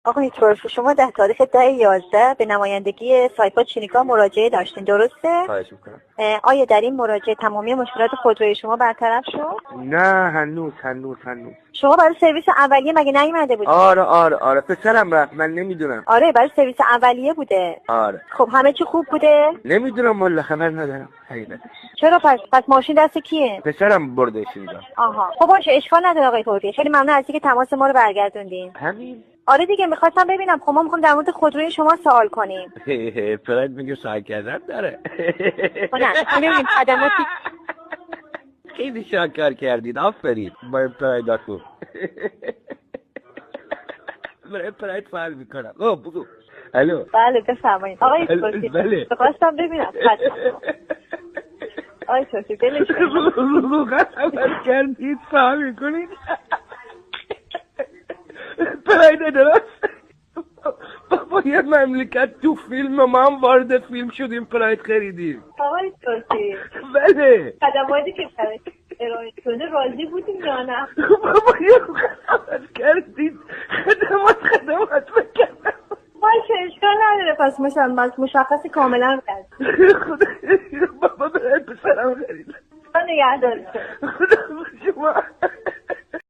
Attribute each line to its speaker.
Speaker 1: آقای ترش، شما در تاریخ 10/11 به نمایندگی سایپا چینیکا مراجعه داشتین، درسته؟
Speaker 2: خواهش میکنم.
Speaker 1: آیا در این مراجعه تمامی مشکلات خودروی شما برطرف شد؟
Speaker 2: نه هنوز.
Speaker 1: شما برای سرویس اولیه مگه نیومده بودید؟
Speaker 2: آره پسرم رفت، من نمیدونم.
Speaker 1: آره برای سرویس اولیه بوده.
Speaker 2: آره.
Speaker 1: خب همه چی خوب بوده؟
Speaker 2: نمیدونم والله، خبر ندارم حقیقتش.
Speaker 1: چرا پس ماشین دست کیه؟
Speaker 2: پسرم بردش اینجا.
Speaker 1: آها خب باشه، اشکال نداره آقای توفیق، خیلی ممنون از اینکه تماس ما رو برگردوندین.
Speaker 2: همین.
Speaker 1: آره دیگه، میخواستم ببینم، خب ما میخوایم در مورد خودروی شما سوال کنیم.
Speaker 2: پراید میگه سوال کردن داره.
Speaker 1: نه ببینیم خدماتی.
Speaker 2: خیلی شاکر کردید، آفرین. با پرایداتون. برای پراید فعال میکنم. بگو. الو.
Speaker 1: بله بفرمایید آقای توفیق.
Speaker 2: بله.
Speaker 1: میخواستم ببینم آقای توفیق دلش
Speaker 2: خبر کردید فعال میکنید. پراید درست. بابا یه مملکت تو فیلم و ما هم وارد فیلم شدیم، پراید خریدیم.
Speaker 1: آقای توفیق.
Speaker 2: بله.
Speaker 1: خدماتی که ارائه شده راضی بودیم یا نه؟
Speaker 2: بابا یه خبر کردید، خدمات بکنم.
Speaker 1: باشه اشکال نداره، پس مشخص کاملا کرد.
Speaker 2: خدا بابا برای پسرم خریدم.
Speaker 1: نگهدارتون.
Speaker 2: خدا شما.